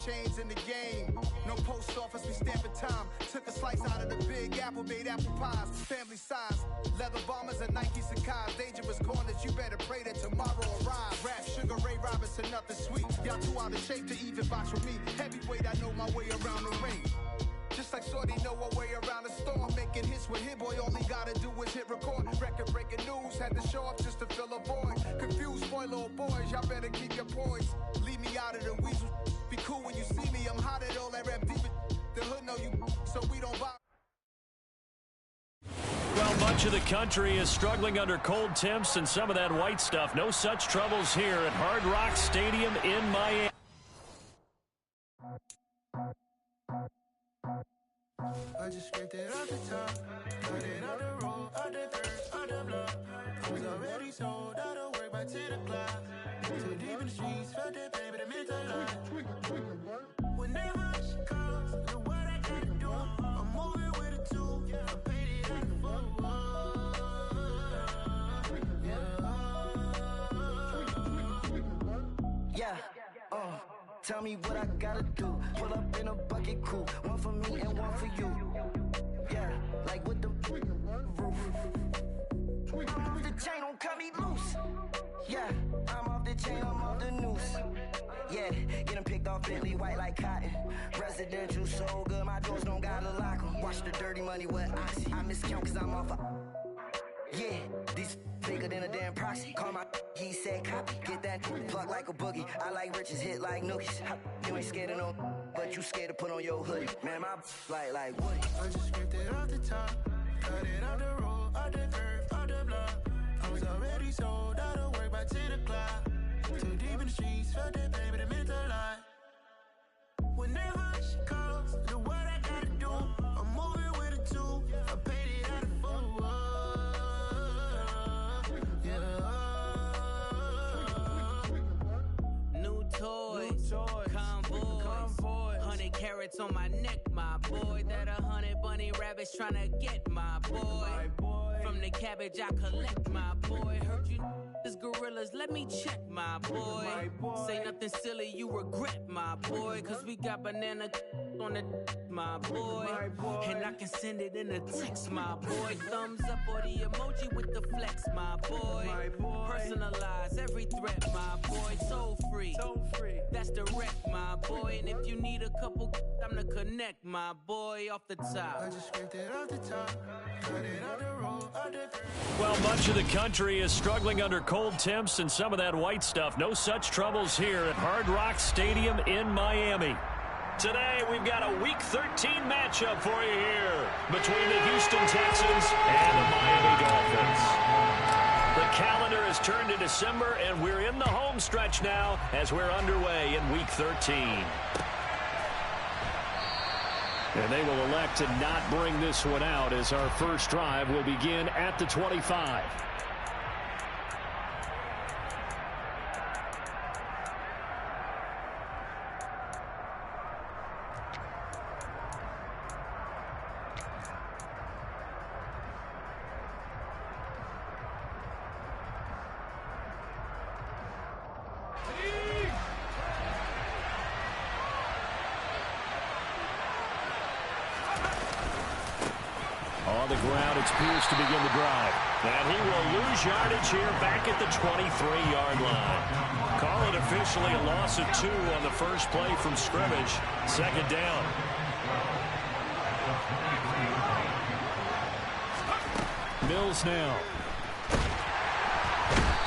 Chains in the game. No post office, we stamping time. Took a slice out of the big apple, made apple pies. Family size, leather bombers and Nike Sacai's. Dangerous corners, you better pray that tomorrow arrives. Rap, Sugar Ray Robinson, nothing sweet. Y'all too out of shape to even box with me. Heavyweight, I know my way around the ring. Just like Shorty know her way around the storm. Making hits with Hit Boy, all he gotta do is hit record. Record breaking news, had to show up just to fill a void. Confused boy, little boys, y'all better keep your poise. Leave me out of the weasel. Be cool when you see me, I'm hot at all that rap deep. The hood know you, so we don't buy. Well, much of the country is struggling under cold temps and some of that white stuff. No such troubles here at Hard Rock Stadium in Miami. I just scraped it off the top, cut it out the road, out the dirt, out the block. I was already sold out of work by 10 o'clock. Too deep in the streets, felt that baby, the mental line. Whenever she calls, look what I gotta do. I'm moving with a two, I paid it out the full. Yeah, tell me what I gotta do. Pull up in a bucket crew, one for me and one for you. Yeah, like with the roof. I'm off the chain, don't cut me loose. Yeah, I'm off the chain, I'm off the noose. Yeah, get them picked off Bentley white like cotton. Residential so good, my doors don't gotta lock them. Watch the dirty money with oxy. I miscount cause I'm off a... Yeah, these bigger than a damn proxy. Call my he said copy. Get that plug like a boogie. I like riches, hit like nookies. You ain't scared of no, but you scared to put on your hoodie. Man, my like Woody. I just scraped it off the top, cut it out the road, out the dirt, out the block. I was already sold out of work by 10 o'clock. Too deep in the streets, felt that baby, the mental line. Whenever she calls, look what I gotta do. I'm moving with a two, I paid it out of full. New toys, convoy, 100 carats on my neck, my boy. That 100 bunny rabbits tryna get my boy. From the cabbage I collect, my boy. Heard you this gorillas, let me check, my boy. Say nothing silly, you regret, my boy. Cause we got banana on the my boy. And I can send it in a text, my boy. Thumbs up or the emoji with the flex, my boy. Personalize every threat, my boy. Toll free, that's direct, my boy. And if you need a couple, I'm to connect, my boy. Off the top, I just scraped it off the top, cut it out the road, out the... Well, much of the country is struggling under cold temps and some of that white stuff. No such troubles here at Hard Rock Stadium in Miami. Today, we've got a Week 13 matchup for you here between the Houston Texans and the Miami Dolphins. The calendar has turned to December, and we're in the home stretch now as we're underway in Week 13. And they will elect to not bring this one out as our first drive will begin at the 25. On the ground, it's Pierce to begin the drive. And he will lose yardage here back at the 23-yard line. Call it officially a loss of 2 on the first play from scrimmage. Second down. Mills now.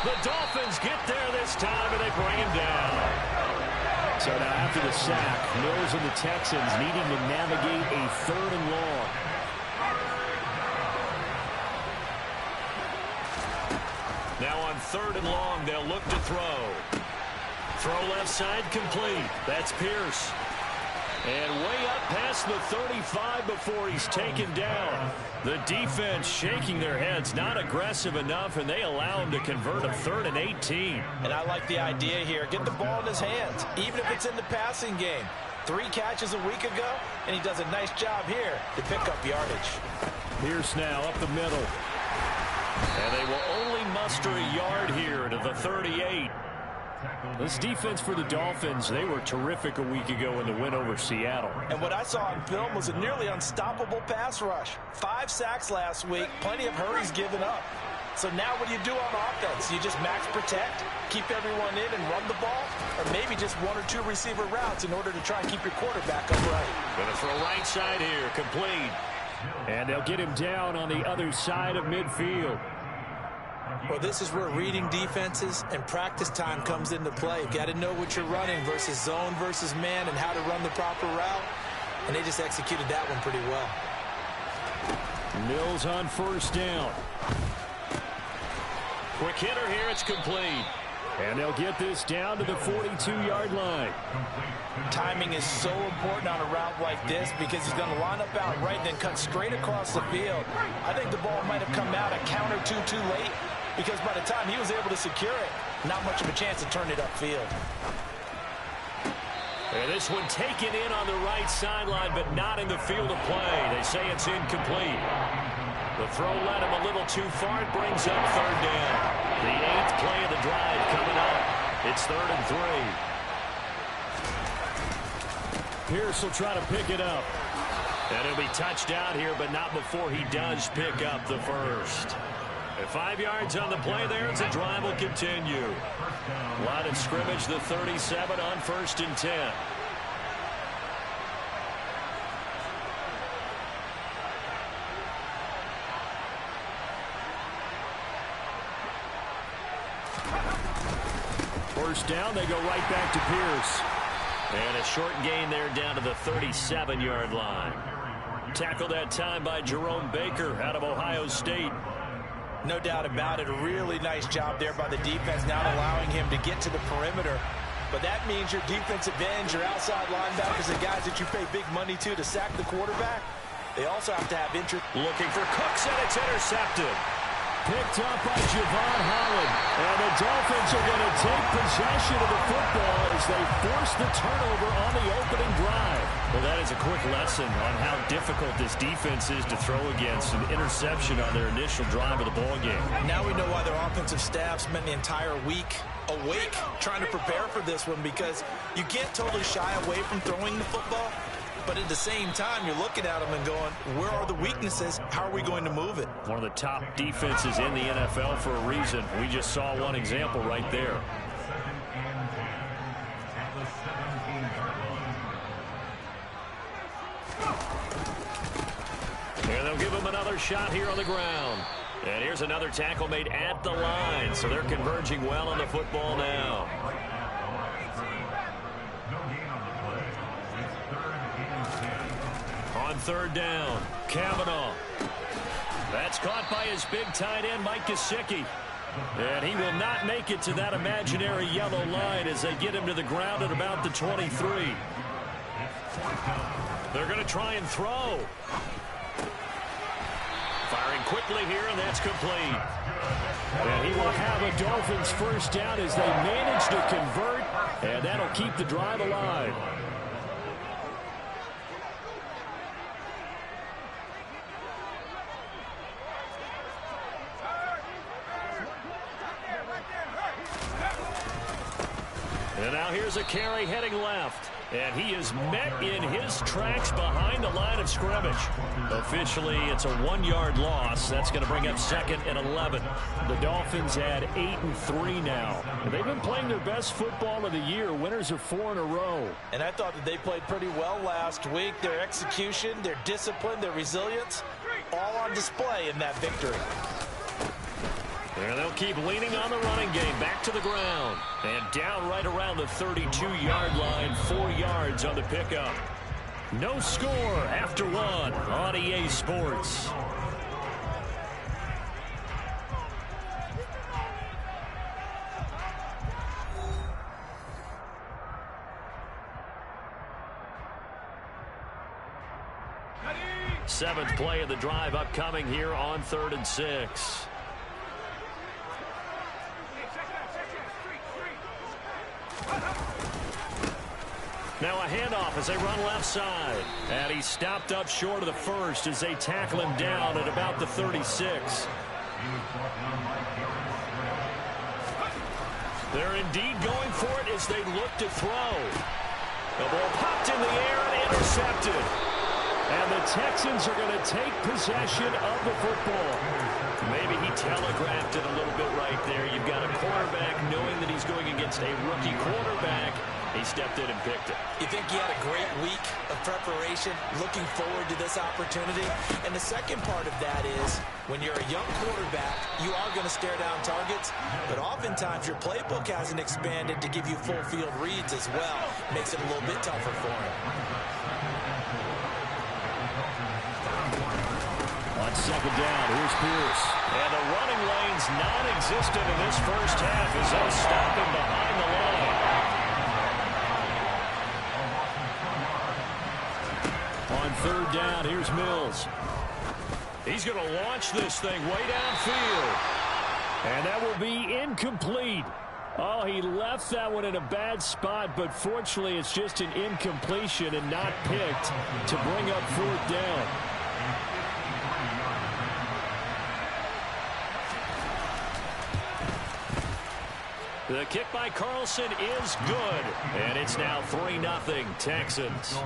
The Dolphins get there this time, and they bring him down. So now after the sack, Mills and the Texans needing to navigate a 3rd and long. Now on 3rd and long, they'll look to throw. Throw left side complete. That's Pierce. And way up past the 35 before he's taken down. The defense shaking their heads, not aggressive enough, and they allow him to convert a 3rd and 18. And I like the idea here. Get the ball in his hands, even if it's in the passing game. 3 catches a week ago, and he does a nice job here to pick up yardage. Pierce now up the middle. And they will only muster a yard here to the 38. This defense for the Dolphins, they were terrific a week ago in the win over Seattle. And what I saw on film was a nearly unstoppable pass rush. 5 sacks last week, plenty of hurries given up. So now what do you do on offense? You just max protect, keep everyone in and run the ball, or maybe just 1 or 2 receiver routes in order to try and keep your quarterback upright. Gonna throw right side here, complete. And they'll get him down on the other side of midfield. Well, this is where reading defenses and practice time comes into play. You've got to know what you're running versus zone versus man and how to run the proper route. And they just executed that one pretty well. Mills on first down. Quick hitter here, it's complete. And they'll get this down to the 42-yard line. Timing is so important on a route like this because he's going to line up out right and then cut straight across the field. I think the ball might have come out a count or two too late because by the time he was able to secure it, not much of a chance to turn it upfield. And this one taken in on the right sideline, but not in the field of play. They say it's incomplete. The throw led him a little too far. It brings up third down. The 8th play of the drive coming up. It's 3rd and 3. Pierce will try to pick it up. And he'll be touched out here, but not before he does pick up the first. At 5 yards on the play there, as the drive will continue. Line of scrimmage, the 37 on 1st and 10. First down, they go right back to Pierce. And a short gain there down to the 37-yard line. Tackled that time by Jerome Baker out of Ohio State. No doubt about it. A really nice job there by the defense, not allowing him to get to the perimeter. But that means your defensive ends, your outside linebackers, the guys that you pay big money to sack the quarterback, they also have to have interest. Looking for Cooks, and it's intercepted. Picked up by Javon Holland. And the Dolphins are going to take possession of the football as they force the turnover on the opening drive. Well, that is a quick lesson on how difficult this defense is to throw against. An interception on their initial drive of the ball game. Now we know why their offensive staff spent the entire week awake trying to prepare for this one, because you can't totally shy away from throwing the football. But at the same time, you're looking at them and going, where are the weaknesses? How are we going to move it? One of the top defenses in the NFL for a reason. We just saw one example right there. And they'll give him another shot here on the ground. And here's another tackle made at the line. So they're converging well on the football now. On 3rd down, Kavanaugh. That's caught by his big tight end, Mike Gesicki. And he will not make it to that imaginary yellow line as they get him to the ground at about the 23. They're going to try and throw. Firing quickly here, and that's complete. And he will have a Dolphins first down as they manage to convert, and that'll keep the drive alive. And now here's a carry heading left. And he is met in his tracks behind the line of scrimmage. Officially, it's a 1-yard loss. That's going to bring up 2nd and 11. The Dolphins had 8-3 now. And they've been playing their best football of the year. Winners of 4 in a row. And I thought that they played pretty well last week. Their execution, their discipline, their resilience, all on display in that victory. And they'll keep leaning on the running game. Back to the ground. And down right around the 32-yard line. 4 yards on the pickup. No score after 1 on EA Sports. Seventh play of the drive upcoming here on 3rd and 6. Now a handoff as they run left side. And he stopped up short of the first as they tackle him down at about the 36. They're indeed going for it as they look to throw. The ball popped in the air and intercepted. And the Texans are going to take possession of the football. Maybe he telegraphed it a little bit right there. You've got a quarterback knowing that he's going against a rookie quarterback. He stepped in and picked it. You think he had a great week of preparation, looking forward to this opportunity? And the second part of that is, when you're a young quarterback, you are going to stare down targets, but oftentimes your playbook hasn't expanded to give you full field reads as well. Makes it a little bit tougher for him. On second down, here's Pierce. And the running lane's non-existent in this first half as they stop him behind the line. On third down, here's Mills. He's going to launch this thing way downfield. And that will be incomplete. Oh, he left that one in a bad spot, but fortunately it's just an incompletion and not picked to bring up fourth down. The kick by Carlson is good, and it's now 3-0 Texans.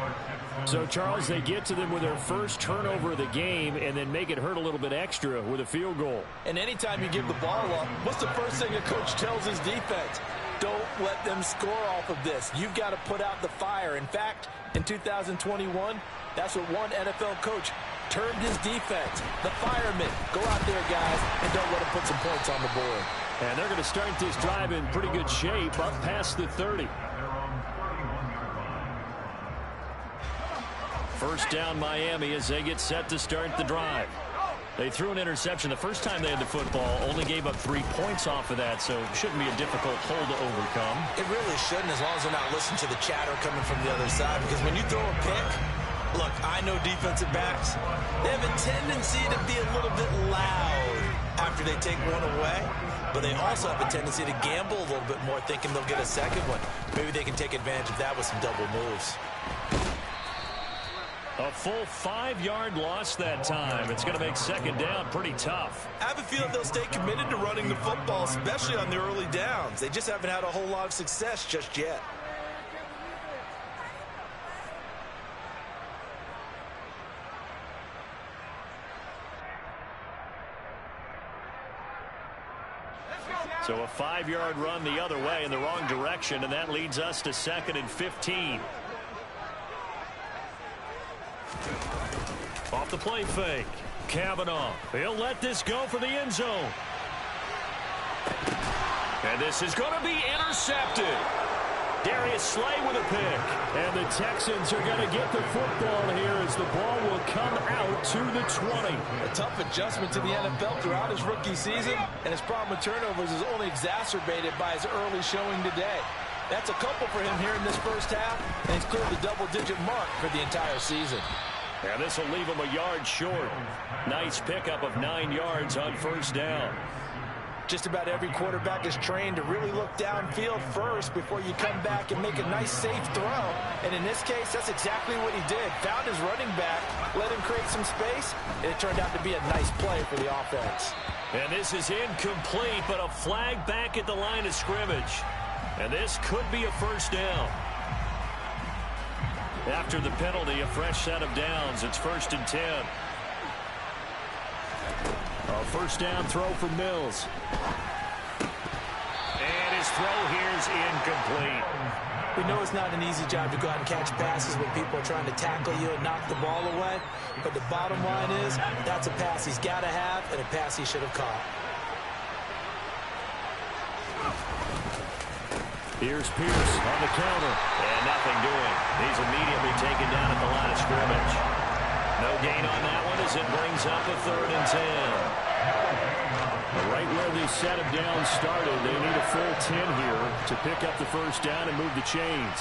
So, Charles, they get to them with their first turnover of the game and then make it hurt a little bit extra with a field goal. And anytime you give the ball up, what's the first thing a coach tells his defense? Don't let them score off of this. You've got to put out the fire. In fact, in 2021, that's what one NFL coach termed his defense. The firemen. Go out there, guys, and don't let them put some points on the board. And they're going to start this drive in pretty good shape, up past the 30. First down Miami as they get set to start the drive. They threw an interception the first time they had the football, only gave up 3 points off of that, so shouldn't be a difficult hole to overcome. It really shouldn't, as long as they're not listening to the chatter coming from the other side, because when you throw a pick, look, I know defensive backs, they have a tendency to be a little bit loud after they take one away, but they also have a tendency to gamble a little bit more, thinking they'll get a second one. Maybe they can take advantage of that with some double moves. A full 5-yard loss that time. It's going to make second down pretty tough. I have a feeling they'll stay committed to running the football, especially on the early downs. They just haven't had a whole lot of success just yet. So a 5-yard run the other way in the wrong direction, and that leads us to 2nd and 15. Off the play fake. Kavanaugh. He'll let this go for the end zone. And this is going to be intercepted. Darius Slay with a pick. And the Texans are going to get the football here as the ball will come out to the 20. A tough adjustment to the NFL throughout his rookie season, and his problem with turnovers is only exacerbated by his early showing today. That's a couple for him here in this first half, and he's cleared the double-digit mark for the entire season. And this will leave him a yard short. Nice pickup of 9 yards on first down. Just about every quarterback is trained to really look downfield first before you come back and make a nice, safe throw. And in this case, that's exactly what he did. Found his running back, let him create some space, and it turned out to be a nice play for the offense. And this is incomplete, but a flag back at the line of scrimmage. And this could be a first down. After the penalty, a fresh set of downs. It's 1st and 10. A first down throw for Mills. And his throw here is incomplete. We know it's not an easy job to go out and catch passes when people are trying to tackle you and knock the ball away. But the bottom line is, that's a pass he's got to have and a pass he should have caught. Here's Pierce on the counter. And nothing doing. He's immediately taken down at the line of scrimmage. No gain on that one as it brings up a 3rd and 10. Right where the set of downs started, they need a full 10 here to pick up the first down and move the chains.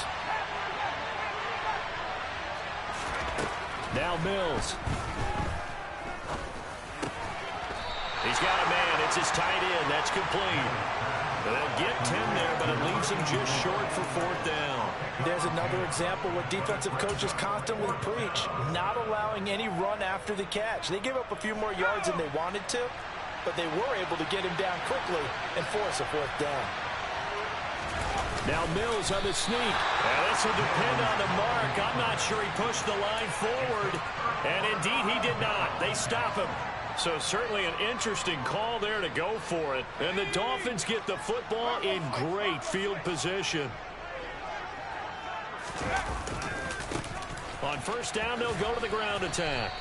Now Mills. He's got a man. It's his tight end. That's complete. They'll get 10 there, but it leaves him just short for 4th down. There's another example what defensive coaches constantly preach, not allowing any run after the catch. They gave up a few more yards than they wanted to, but they were able to get him down quickly and force a 4th down. Now Mills on the sneak. And this will depend on the mark. I'm not sure he pushed the line forward. And indeed he did not. They stop him. So certainly an interesting call there to go for it. And the Dolphins get the football in great field position. On first down, they'll go to the ground attack.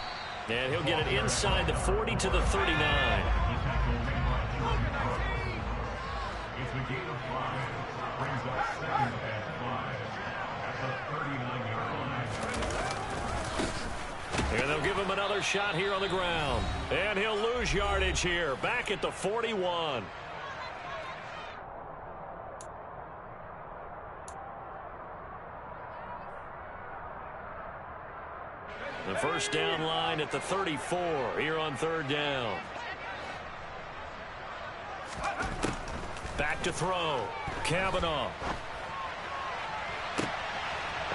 And he'll get it inside the 40 to the 39. And they'll give him another shot here on the ground. And he'll lose yardage here. Back at the 41. The first down line at the 34 here on third down. Back to throw. Kavanaugh.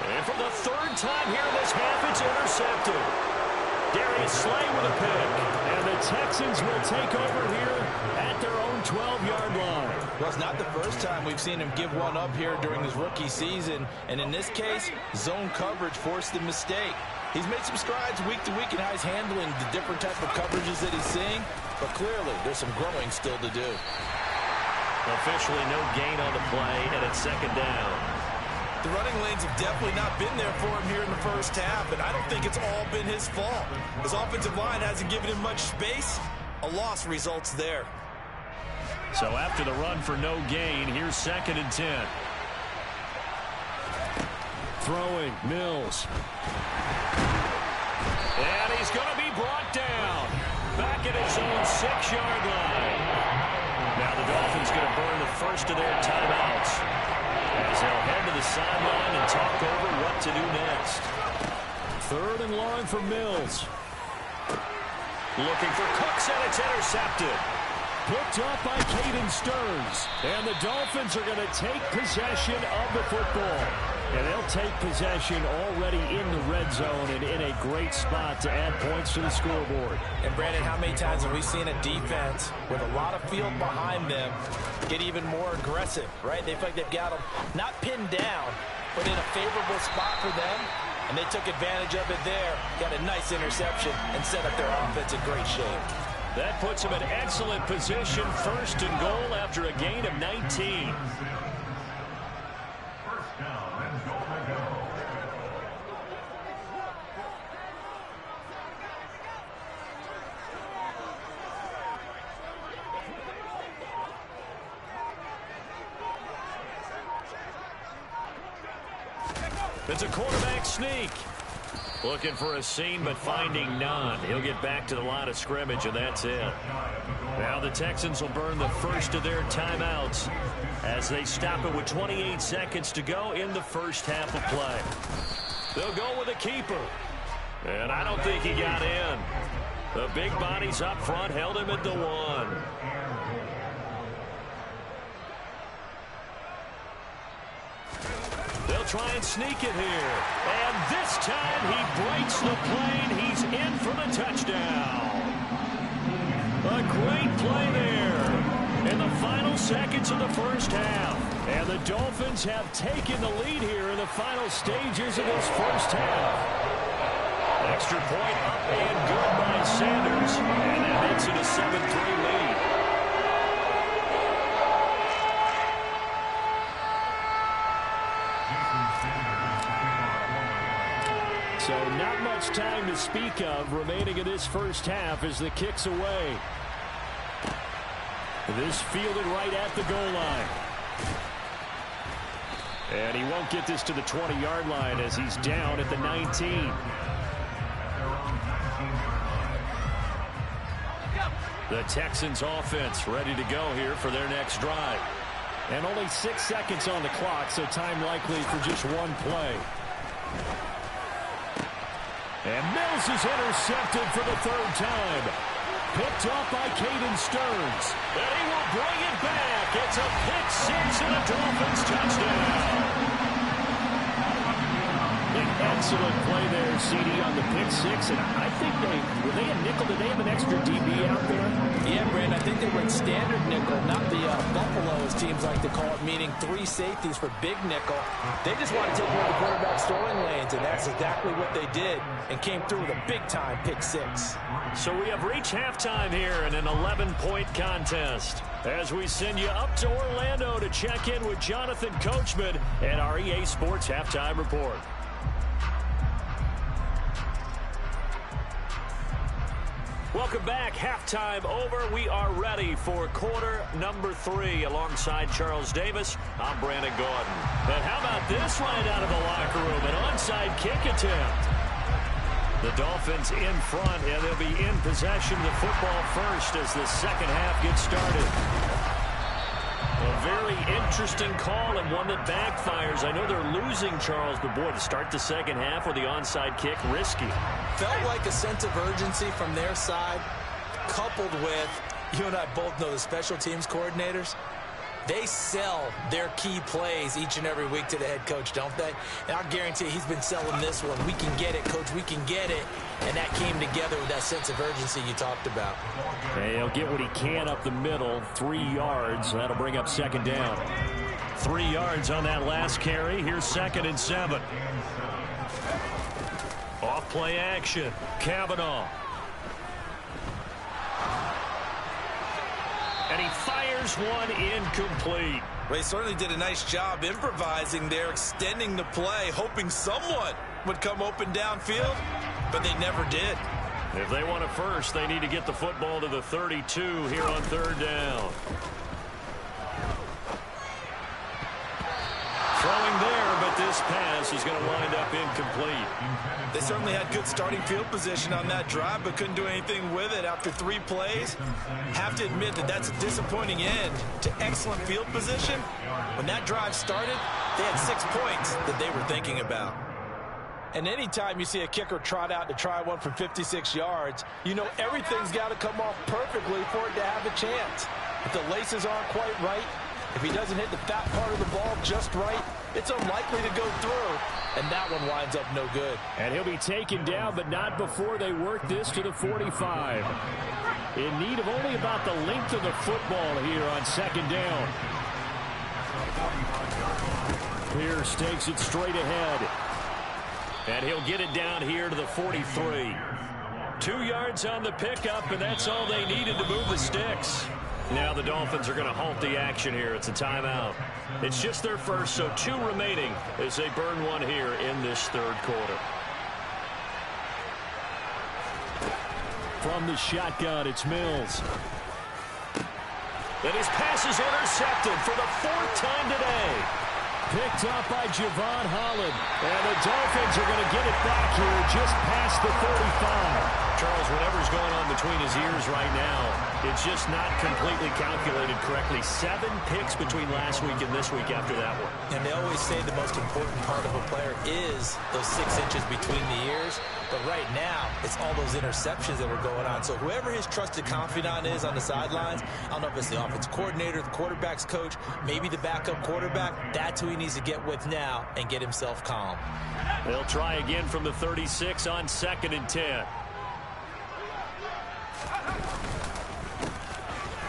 And for the third time here in this half, it's intercepted. Darius Slay with a pick. And the Texans will take over here at their own 12-yard line. Well, it's not the first time we've seen him give one up here during his rookie season. And in this case, zone coverage forced the mistake. He's made some strides week to week in how he's handling the different type of coverages that he's seeing. But clearly, there's some growing still to do. Officially no gain on the play, and it's second down. The running lanes have definitely not been there for him here in the first half, and I don't think it's all been his fault. His offensive line hasn't given him much space. A loss results there. So after the run for no gain, here's second and 10. Throwing, Mills. And he's going to be brought down. Back at his own 6-yard line. Now the Dolphins going to burn the first of their timeouts as they'll head to the sideline and talk over what to do next. Third and long for Mills. Looking for Cooks, and it's intercepted. Picked up by Caden Stearns. And the Dolphins are going to take possession of the football. And they'll take possession already in the red zone and in a great spot to add points to the scoreboard. And Brandon, how many times have we seen a defense with a lot of field behind them get even more aggressive, right? They feel like they've got them not pinned down, but in a favorable spot for them. And they took advantage of it there, got a nice interception, and set up their offense in great shape. That puts them in excellent position, first and goal after a gain of 19. It's a quarterback sneak. Looking for a seam, but finding none. He'll get back to the line of scrimmage, and that's it. Now the Texans will burn the first of their timeouts as they stop it with 28 seconds to go in the first half of play. They'll go with a keeper. And I don't think he got in. The big bodies up front held him at the 1. They'll try and sneak it here. And this time he breaks the plane. He's in for the touchdown. A great play there in the final seconds of the first half. And the Dolphins have taken the lead here in the final stages of this first half. Extra point up and good by Sanders. And that makes it a 7-3 lead. So not much time to speak of remaining in this first half as the kick's away. This fielded right at the goal line. And he won't get this to the 20-yard line as he's down at the 19. The Texans offense ready to go here for their next drive. And only 6 seconds on the clock, so time likely for just one play. And Mills is intercepted for the third time. Picked up by Caden Stearns. And he will bring it back. It's a pick-6 and a Dolphins touchdown. And excellent play there, CD, on the pick six. And I think were they a nickel? Did they have an extra DB out there? Yeah, Brand, I think they went standard nickel, not the Buffalo, as teams like to call it, meaning 3 safeties for big nickel. They just want to take one of the quarterback's throwing lanes, and that's exactly what they did, and came through with a big-time pick six. So we have reached halftime here in an 11-point contest, as we send you up to Orlando to check in with Jonathan Coachman and our EA Sports Halftime Report. Welcome back. Halftime over. We are ready for quarter number 3 alongside Charles Davis. I'm Brandon Gordon. And how about this right out of the locker room? An onside kick attempt. The Dolphins in front, and they'll be in possession of the football first as the second half gets started. A very interesting call and one that backfires. I know they're losing, Charles, but boy, to start the second half with the onside kick, risky. Felt like a sense of urgency from their side, coupled with, you and I both know the special teams coordinators, they sell their key plays each and every week to the head coach, don't they? And I guarantee he's been selling this one. We can get it, coach, we can get it. And that came together with that sense of urgency you talked about. And he'll get what he can up the middle, 3 yards. That'll bring up second down. 3 yards on that last carry. Here's 2nd and 7. Off play action. Kavanaugh. And he fires one incomplete. Well, he certainly did a nice job improvising there, extending the play, hoping someone would come open downfield, but they never did. If they want a first, they need to get the football to the 32 here on 3rd down. Throwing there, but this pass is going to wind up incomplete. They certainly had good starting field position on that drive, but couldn't do anything with it after 3 plays. Have to admit that that's a disappointing end to excellent field position. When that drive started, they had 6 points that they were thinking about. And anytime you see a kicker trot out to try one from 56 yards, you know everything's got to come off perfectly for it to have a chance. If the laces aren't quite right, if he doesn't hit the fat part of the ball just right, it's unlikely to go through, and that one winds up no good. And he'll be taken down, but not before they work this to the 45. In need of only about the length of the football here on 2nd down. Pierce takes it straight ahead. And he'll get it down here to the 43. 2 yards on the pickup, and that's all they needed to move the sticks. Now the Dolphins are going to halt the action here. It's a timeout. It's just their first, so 2 remaining as they burn one here in this 3rd quarter. From the shotgun, it's Mills. And his pass is intercepted for the 4th time today. Picked up by Javon Holland. And the Dolphins are going to get it back here just past the 35. Charles, whatever's going on between his ears right now, it's just not completely calculated correctly. 7 picks between last week and this week after that one. And they always say the most important part of a player is those 6 inches between the ears. But right now, it's all those interceptions that are going on. So whoever his trusted confidant is on the sidelines, I don't know if it's the offense coordinator, the quarterback's coach, maybe the backup quarterback, that's who he needs to get with now and get himself calm. They'll try again from the 36 on 2nd and 10.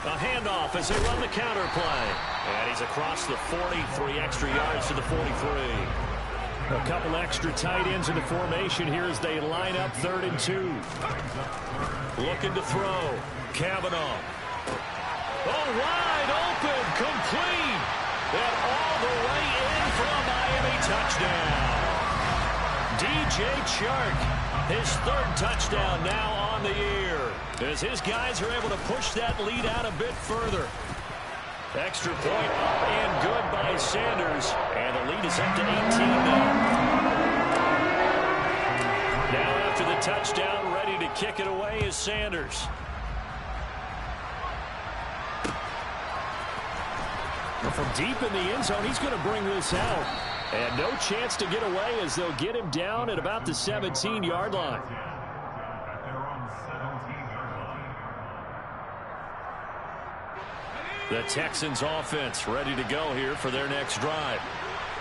A handoff as they run the counter play. And he's across the 40, 3 extra yards to the 43. A couple extra tight ends in the formation here as they line up 3rd and 2. Looking to throw. Kavanaugh. Oh, wide open, complete. And all the way in for a Miami touchdown. DJ Chark, his 3rd touchdown now on the year, as his guys are able to push that lead out a bit further. Extra point up and good by Sanders, and the lead is up to 18 now. Now after the touchdown, ready to kick it away is Sanders. From deep in the end zone, he's going to bring this out. And no chance to get away as they'll get him down at about the 17-yard line. The Texans offense ready to go here for their next drive.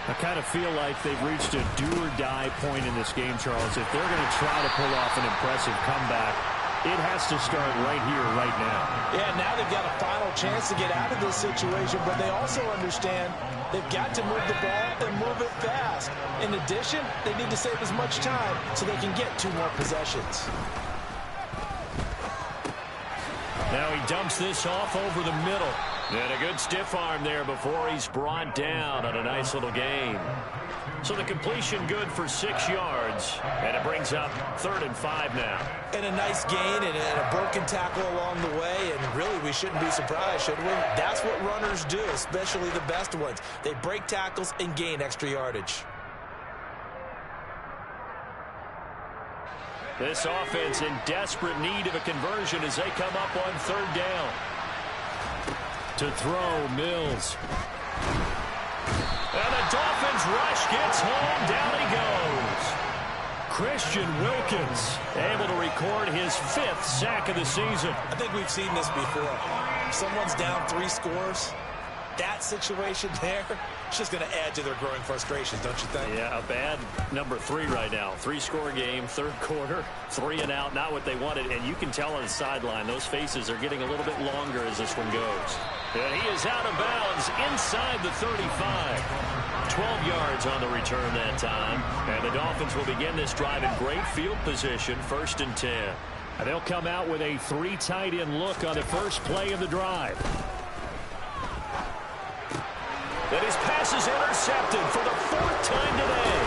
I kind of feel like they've reached a do-or-die point in this game, Charles. If they're going to try to pull off an impressive comeback, it has to start right here, right now. Yeah, now they've got a final chance to get out of this situation, but they also understand they've got to move the ball and move it fast. In addition, they need to save as much time so they can get 2 more possessions. Now he dumps this off over the middle. And a good stiff arm there before he's brought down on a nice little gain. So the completion good for 6 yards, and it brings up 3rd and 5 now. And a nice gain and a broken tackle along the way, and really we shouldn't be surprised, should we? That's what runners do, especially the best ones. They break tackles and gain extra yardage. This offense in desperate need of a conversion as they come up on 3rd down. To throw, Mills. And the Dolphins rush gets home. Down he goes. Christian Wilkins able to record his 5th sack of the season. I think we've seen this before. If someone's down 3 scores, that situation there, it's just going to add to their growing frustrations, don't you think? Yeah, a bad number 3 right now. 3-score game, 3rd quarter, 3 and out, not what they wanted. And you can tell on the sideline, those faces are getting a little bit longer as this one goes. And he is out of bounds inside the 35. 12 yards on the return that time. And the Dolphins will begin this drive in great field position, 1st and 10. And they'll come out with a 3 tight end look on the first play of the drive. And his pass is intercepted for the 4th time today.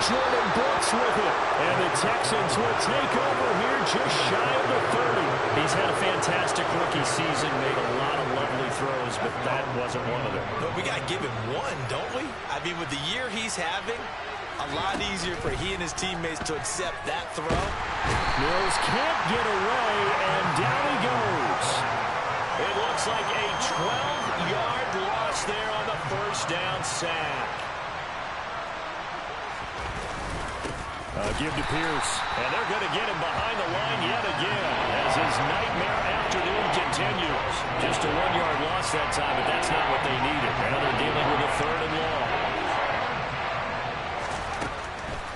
Jordan Brooks with it. And the Texans will take over here just shy of the 30. He's had a fantastic rookie season, made a lot of lovely throws, but that wasn't one of them. But we got to give him one, don't we? I mean, with the year he's having, a lot easier for he and his teammates to accept that throw. Mills can't get away, and down he goes. It looks like a 12-yard loss there on the 1st down sack. Give to Pierce, and they're going to get him behind the line yet again as his nightmare afternoon continues. Just a 1-yard loss that time, but that's not what they needed. Now they're dealing with a 3rd and long.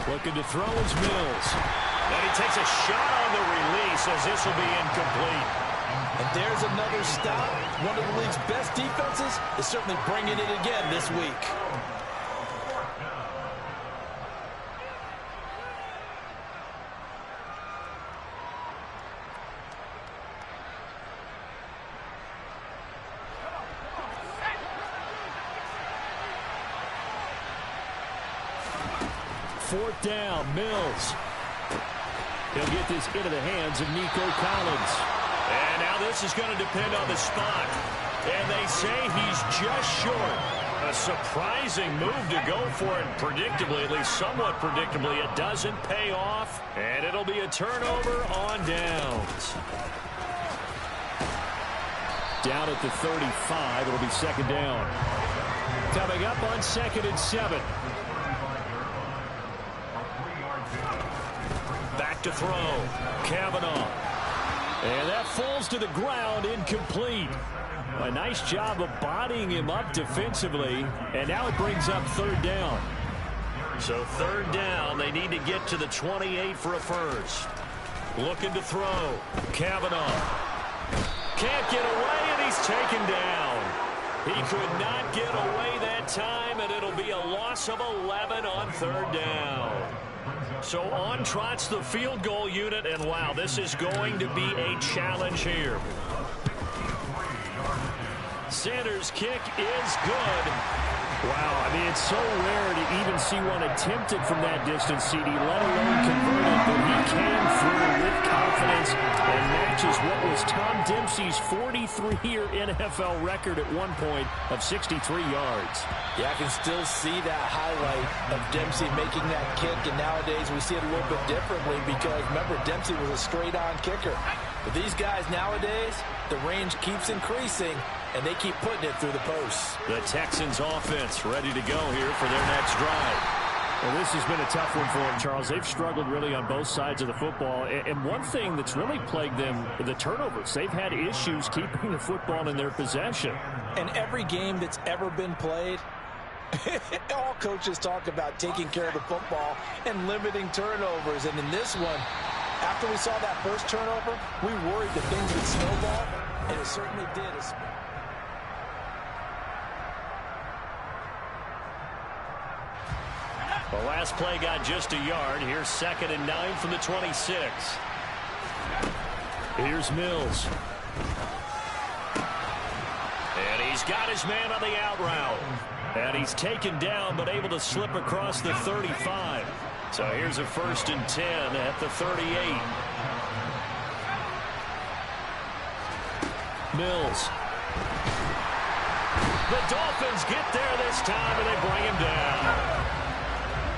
Looking to throw is Mills. And he takes a shot on the release as this will be incomplete. And there's another stop. One of the league's best defenses is certainly bringing it again this week. Fourth down, Mills. He'll get this into the hands of Nico Collins. And now this is going to depend on the spot. And they say he's just short. A surprising move to go for it. Predictably, at least somewhat predictably, it doesn't pay off. And it'll be a turnover on downs. Down at the 35, it'll be 2nd down. Coming up on 2nd and 7. Back to throw. Kavanaugh. And that falls to the ground, incomplete. A nice job of bodying him up defensively. And now it brings up 3rd down. So 3rd down, they need to get to the 28 for a first. Looking to throw. Kavanaugh. Can't get away, and he's taken down. He could not get away that time, and it'll be a loss of 11 on 3rd down. So on trots the field goal unit, and wow, this is going to be a challenge here. Sanders' kick is good. Wow, I mean, it's so rare to even see one attempted from that distance, CD, let alone converted, but he came through with confidence and matches what was Tom Dempsey's 43-year NFL record at one point of 63 yards. Yeah, I can still see that highlight of Dempsey making that kick, and nowadays we see it a little bit differently because, remember, Dempsey was a straight-on kicker. But these guys nowadays, the range keeps increasing, and they keep putting it through the posts. The Texans offense ready to go here for their next drive. Well, this has been a tough one for them, Charles. They've struggled really on both sides of the football. And one thing that's really plagued them, the turnovers. They've had issues keeping the football in their possession. And every game that's ever been played, All coaches talk about taking care of the football and limiting turnovers. And in this one, after we saw that first turnover, we worried that things would snowball, and it certainly did. The last play got just a yard. Here's 2nd and 9 from the 26. Here's Mills. And he's got his man on the out route. And he's taken down but able to slip across the 35. So here's a 1st and 10 at the 38. Mills. The Dolphins get there this time and they bring him down.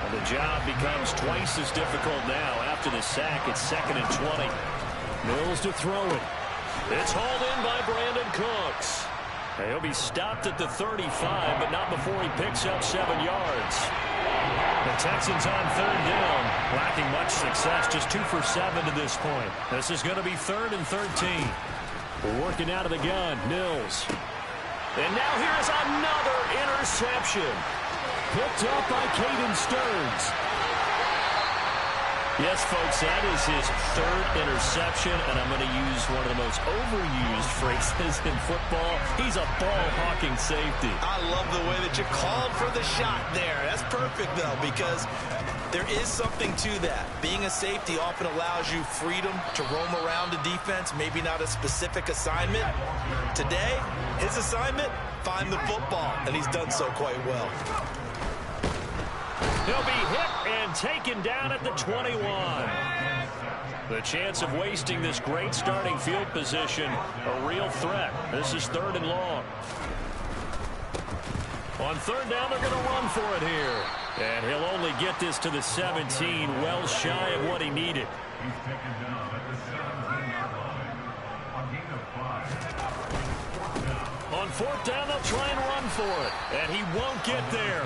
And the job becomes twice as difficult now after the sack. It's 2nd and 20. Mills to throw it. It's hauled in by Brandon Cooks. He'll be stopped at the 35, but not before he picks up 7 yards. The Texans on 3rd down, lacking much success, just 2 for 7 to this point. This is going to be 3rd and 13. We're working out of the gun, Mills. And now here's another interception. Picked up by Caden Stearns. Yes, folks, that is his 3rd interception, and I'm going to use one of the most overused phrases in football. He's a ball-hawking safety. I love the way that you called for the shot there. That's perfect, though, because there is something to that. Being a safety often allows you freedom to roam around the defense, maybe not a specific assignment. Today, his assignment, find the football, and he's done so quite well. He'll be hit and taken down at the 21. The chance of wasting this great starting field position, a real threat. This is 3rd and long. On 3rd down, they're going to run for it here. And he'll only get this to the 17, well shy of what he needed. He's taken down at the 17-yard line. On gain of 5. On 4th down, they'll try and run for it. And he won't get there.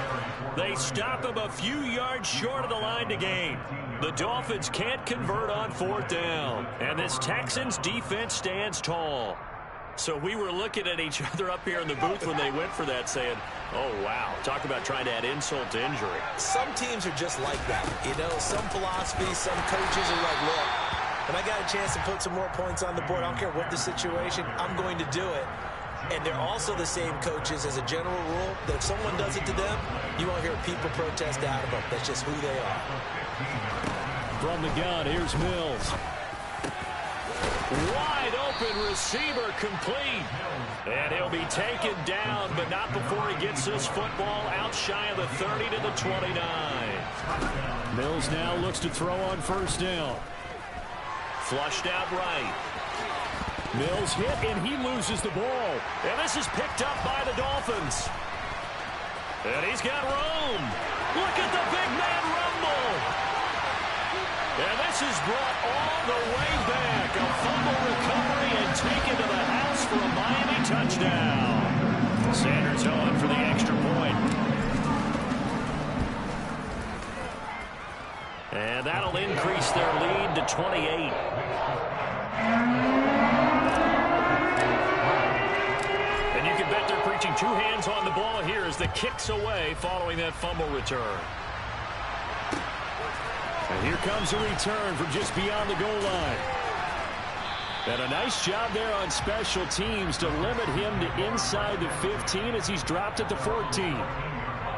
They stop him a few yards short of the line to gain. The Dolphins can't convert on 4th down. And this Texans defense stands tall. So we were looking at each other up here in the booth when they went for that saying, oh, wow, talk about trying to add insult to injury. Some teams are just like that. You know, some philosophies, some coaches are like, look, when I got a chance to put some more points on the board, I don't care what the situation, I'm going to do it. And they're also the same coaches as a general rule that if someone does it to them, you won't hear people protest out of them. That's just who they are. From the gun, here's Mills. Wide open receiver complete. And he'll be taken down, but not before he gets this football out shy of the 30 to the 29. Mills now looks to throw on 1st down. Flushed out right. Mills hit, and he loses the ball. And this is picked up by the Dolphins. And he's got room. Look at the big man rumble. And this is brought all the way back. A fumble recovery and taken to the house for a Miami touchdown. Sanders on for the extra point. And that'll increase their lead to 28. And you can bet they're preaching 2 hands on the ball here as the kick's away following that fumble return. And here comes a return from just beyond the goal line. And a nice job there on special teams to limit him to inside the 15 as he's dropped at the 14.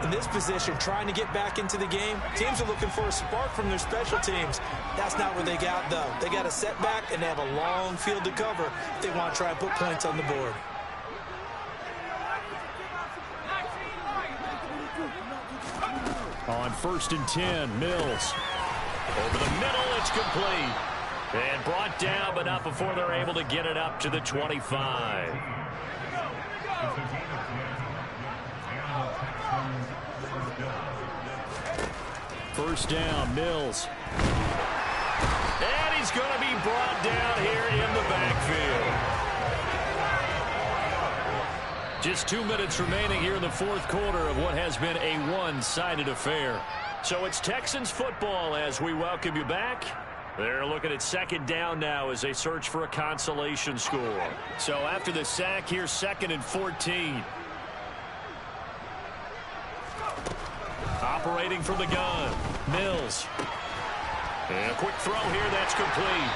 In this position, trying to get back into the game, teams are looking for a spark from their special teams. That's not where they got, though. They got a setback, and they have a long field to cover if they want to try and put points on the board. On 1st and 10, Mills. Over the middle, it's complete. And brought down, but not before they're able to get it up to the 25. First down, Mills. And he's going to be brought down here in the backfield. Just 2 minutes remaining here in the 4th quarter of what has been a one-sided affair. So it's Texans football as we welcome you back. They're looking at 2nd down now as they search for a consolation score. So after the sack, here's 2nd and 14. Operating from the gun, Mills. And a quick throw here, that's complete.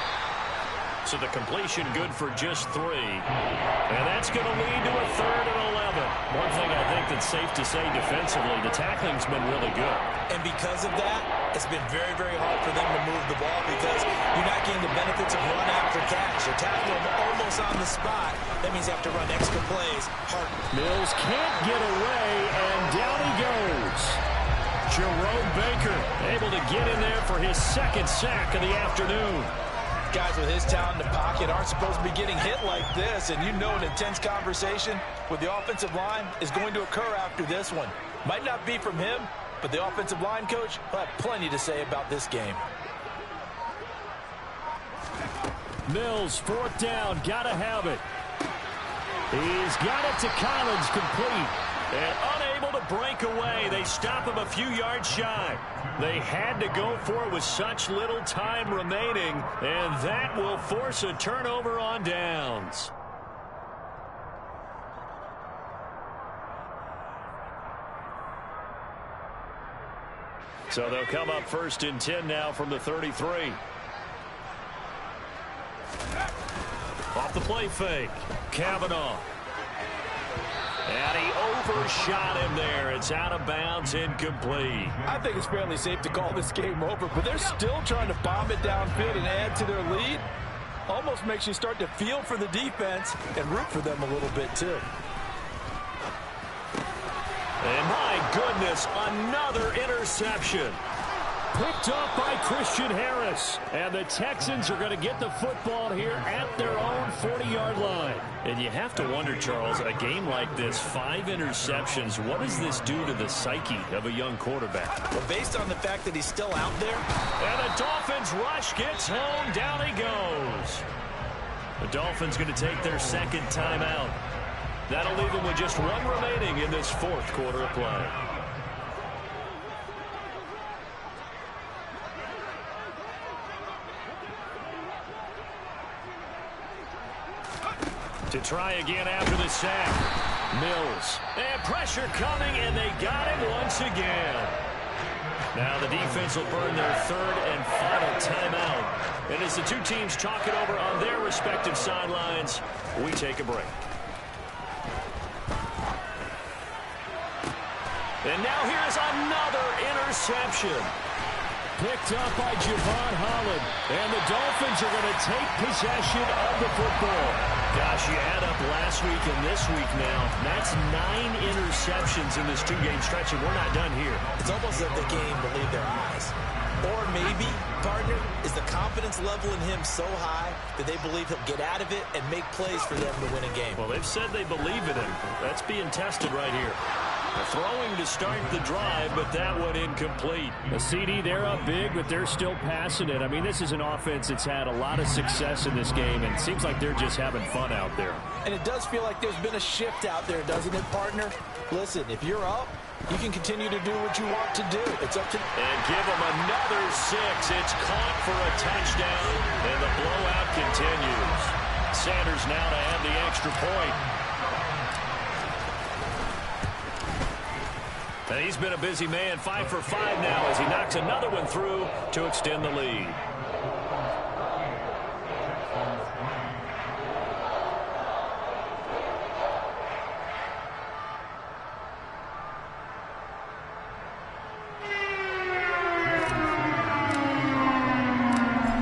So the completion good for just 3. And that's going to lead to a 3rd and 11. One thing I think that's safe to say defensively, the tackling's been really good. And because of that, it's been very, very hard for them to move the ball because you're not getting the benefits of run after catch. You're tackling them almost on the spot. That means you have to run extra plays. Mills can't get away, and down he goes. Jerome Baker able to get in there for his 2nd sack of the afternoon. Guys with his talent in the pocket aren't supposed to be getting hit like this, and you know an intense conversation with the offensive line is going to occur after this one. Might not be from him, but the offensive line coach will have plenty to say about this game. Mills, 4th down, gotta have it. He's got it to Collins, complete. And unable to break away. They stop him a few yards shy. They had to go for it with such little time remaining, and that will force a turnover on downs. So they'll come up 1st and 10 now from the 33. Off the play fake. Kavanaugh. And he overshot him there. It's out of bounds, incomplete. I think it's fairly safe to call this game over, but they're still trying to bomb it downfield and add to their lead. Almost makes you start to feel for the defense and root for them a little bit, too. And my goodness, another interception. Picked up by Christian Harris. And the Texans are going to get the football here at their own 40-yard line. And you have to wonder, Charles, a game like this, 5 interceptions, what does this do to the psyche of a young quarterback? Well, based on the fact that he's still out there. And the Dolphins rush gets home. Down he goes. The Dolphins going to take their 2nd timeout. That'll leave them with just 1 remaining in this 4th quarter of play. To try again after the sack. Mills. And pressure coming, and they got him once again. Now the defense will burn their 3rd and final timeout. And as the 2 teams talk it over on their respective sidelines, we take a break. And now here's another interception. Picked up by Javon Holland. And the Dolphins are going to take possession of the football. Gosh, you add up last week and this week now. That's 9 interceptions in this 2-game stretch, and we're not done here. It's almost like the game believe their eyes. Or maybe, partner, is the confidence level in him so high that they believe he'll get out of it and make plays for them to win a game. Well, they've said they believe in him. That's being tested right here. Throwing to start the drive, but that one incomplete. The CD, they're up big, but they're still passing it. I mean, this is an offense that's had a lot of success in this game, and it seems like they're just having fun out there. And it does feel like there's been a shift out there, doesn't it, partner? Listen, if you're up, you can continue to do what you want to do. It's up to... And give them another 6. It's caught for a touchdown, and the blowout continues. Sanders now to add the extra point. And he's been a busy man, 5 for 5 now as he knocks another one through to extend the lead.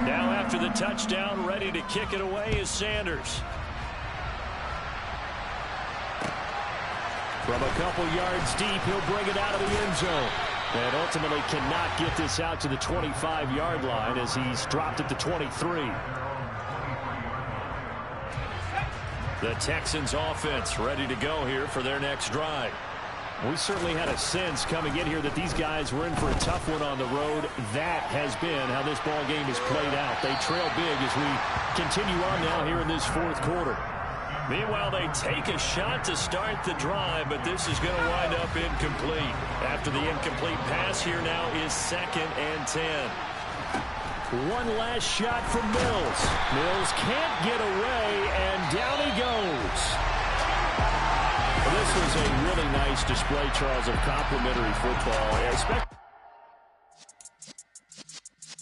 Now after the touchdown, ready to kick it away is Sanders. From a couple yards deep, he'll bring it out of the end zone. And ultimately cannot get this out to the 25-yard line as he's dropped it to 23. The Texans offense ready to go here for their next drive. We certainly had a sense coming in here that these guys were in for a tough one on the road. That has been how this ball game is played out. They trail big as we continue on now here in this 4th quarter. Meanwhile, they take a shot to start the drive, but this is going to wind up incomplete. After the incomplete pass, here now is 2nd and 10. One last shot from Mills. Mills can't get away, and down he goes. The This was a really nice display, Charles, of complimentary football, especially